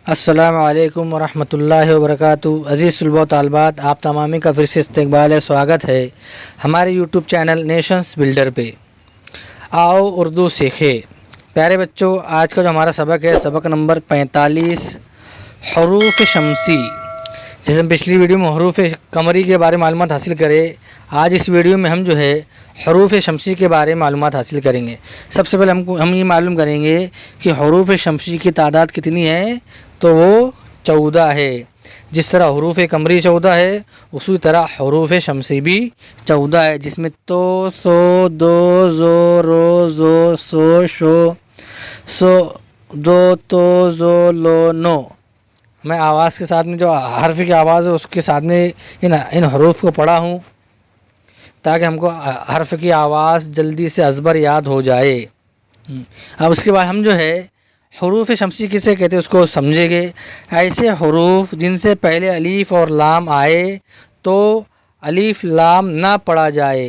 अस्सलाम वालेकुम वरहमतुल्लाहि वबरकातुहू। अज़ीज़ तलबा व तालिबात, आप तमामी का फिर से इस्तकबाल है, स्वागत है हमारे यूट्यूब चैनल नेशंस बिल्डर पे। आओ उर्दू सीखे। प्यारे बच्चों, आज का जो हमारा सबक है, सबक नंबर 45, हरूफ शमसी। जैसे हम पिछली वीडियो में हरूफ कमरी के बारे में मालूमात हासिल करे, आज इस वीडियो में हम जो है हरूफ शमसी के बारे में मालूमात हासिल करेंगे। सबसे पहले हम ये मालूम करेंगे कि हरूफ शमसी की तादाद कितनी है, तो वो 14 है। जिस तरह हरूफ कमरी 14 है, उसी तरह हरूफ शमसी भी 14 है, जिसमें तो, सो, दो, जो, रो, जो, सो, शो, सो, दो, तो, जो, लो, नो। मैं आवाज़ के साथ में जो हर्फ की आवाज़ है उसके साथ में इन हरूफ को पढ़ा हूँ, ताकि हमको हर्फ की आवाज़ जल्दी से अज़बर याद हो जाए। अब उसके बाद हम जो है हरूफ शमसी किसे कहते हैं उसको समझेंगे। ऐसे हरूफ जिनसे पहले अलीफ़ और लाम आए तो अलीफ़ लाम ना पढ़ा जाए।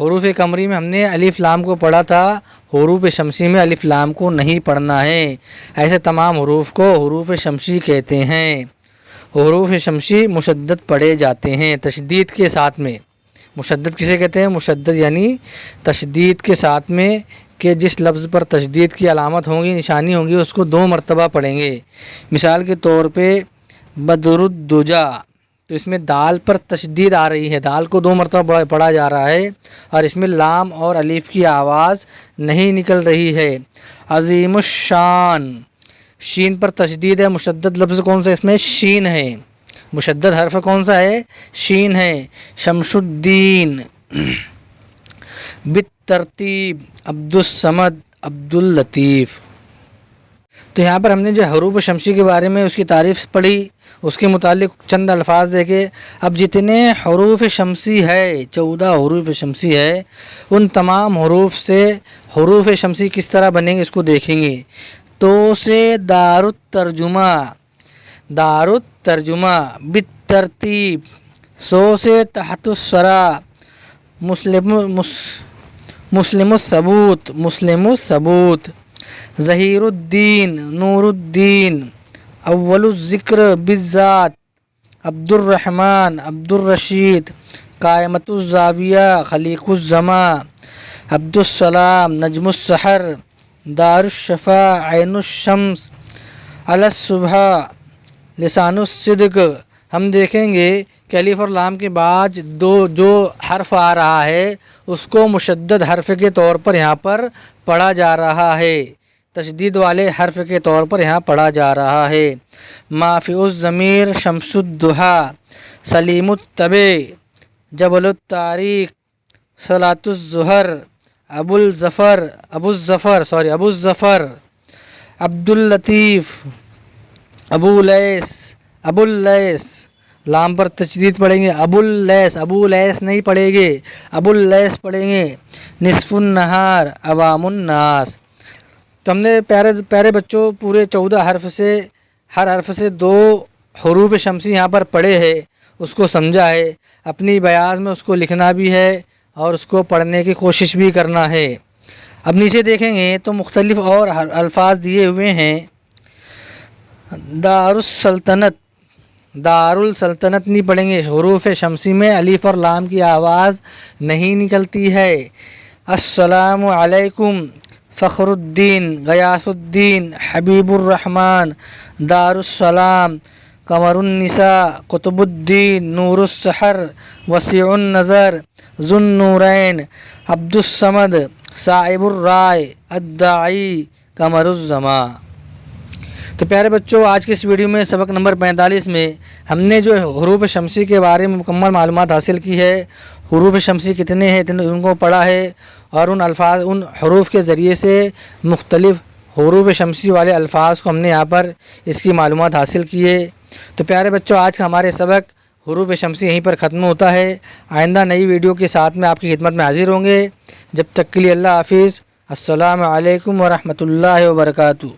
हरूफ कमरी में हमने अलीफ़ लाम को पढ़ा था, हरूफ शमसी में अलीफ़ लाम को नहीं पढ़ना है। ऐसे तमाम हरूफ को हरूफ शमसी कहते हैं। हरूफ शमसी मुशद्दद पढ़े जाते हैं तशदीद के साथ में। मुशद्दद किसे कहते हैं? मुशद्दद यानी तशदीद के साथ में, कि जिस लफ्ज़ पर तशदीद की अलामत होंगी, निशानी होंगी, उसको 2 मरतबा पढ़ेंगे। मिसाल के तौर पे बदरुद्दुजा, तो इसमें दाल पर तशदीद आ रही है, दाल को 2 मरतबा पढ़ा जा रहा है और इसमें लाम और अलीफ़ की आवाज़ नहीं निकल रही है। अज़ीमुश्शान, शीन पर तशदीद है। मुशद्दद लफ्ज़ कौन सा? इसमें शीन है। मुशद्दद हर्फ कौन सा है? शीन है। शमशुद्दीन, बित्तरतीब, अब्दुस्समद, अब्दुल लतीफ़। तो यहाँ पर हमने जो हरूफ शमसी के बारे में उसकी तारीफ़ पढ़ी, उसके मुतालिक चंद अल्फाज देखे। अब जितने हरूफ शमसी है, 14 हरूफ शमसी है, उन तमाम हरूफ से हरूफ शमसी किस तरह बनेंगे इसको देखेंगे। तो से दारुत तर्जुमा, दारुत तर्जुमा, बित्तरतीब, सो से तहतुस्सरा, मुस्लिमुस सबूत, मुस्लिमुस सबूत, ज़हीरुद्दीन, नूरुद्दीन, अव्वलुज़्ज़िक्र बिज़्ज़ात, अब्दुर्रहमान, अब्दुर्रशीद, कायमतुज़्ज़ाविया, खलीकुज़्ज़मा, अब्दुस्सलाम, नजमुस्सहर, दारुश्शफ़ा, ऐनुश्शम्स, अलस्सुबह, लिसानुस्सिद्क़। हम देखेंगे कि अलीफ़ और लाम के बाद जो हर्फ आ रहा है उसको मुशद्दद हर्फ के तौर पर यहाँ पर पढ़ा जा रहा है, तशदीद वाले हर्फ के तौर पर यहाँ पढ़ा जा रहा है। माफ़िउज़ ज़मीर, शम्सुद्दुहा, सलीमुत्तबे, जबलुत्तारीक़, सलातुज़्ज़ुहर, अबुज़्ज़फ़र, अब्दुल लतीफ़, अबुल्लैस, लाम पर तशदीद पढ़ेंगे, अबुल्लैस, अबुलैस नहीं पढ़ेंगे, अबुल्लैस पढ़ेंगे। निस्फुन नहार, अवामुन्नास। तो हमने प्यारे बच्चों पूरे 14 हर्फ से, हर हर्फ से 2 हरूफ शमसी यहाँ पर पढ़े हैं, उसको समझा है। अपनी बयाज में उसको लिखना भी है और उसको पढ़ने की कोशिश भी करना है। अब नीचे देखेंगे तो मुख्तलिफ और अल्फाज दिए हुए हैं। दारुस्सल्तनत, दारुल सल्तनत नहीं पढ़ेंगे, हरूफ शमसी में अलीफ़ और लाम की आवाज़ नहीं निकलती है। अस्सलामु अलैकुम, फ़खरुद्दीन, गयासुद्दीन, हबीबुर्रहमान, दारुस्सलाम, कमरुन्निसा, कुतुबुद्दीन, नूरुस्सहर, वसीउन्नज़र, ज़ुन्नूरैन, अब्दुस्समद, साइबुर्राय, अद्दाई, कमरुज़्ज़मा। तो प्यारे बच्चों, आज के इस वीडियो में सबक नंबर 45 में हमने जो हरूफ शमसी के बारे में मुकम्मल मालूमात हासिल की है। हरूफ शमसी कितने हैं उनको पढ़ा है और उन हरूफ के ज़रिए से मुख्तलिफ हरूफ शमसी वाले अल्फाज को हमने यहाँ पर इसकी मालूमात हासिल की है। तो प्यारे बच्चों, आज का हमारे सबक हरूफ शमसी यहीं पर ख़त्म होता है। आइंदा नई वीडियो के साथ में आपकी खिदमत में हाजिर होंगे। जब तक के लिए अल्लाह हाफिज़। अस्सलामु अलैकुम व रहमतुल्लाहि व बरकातुहू।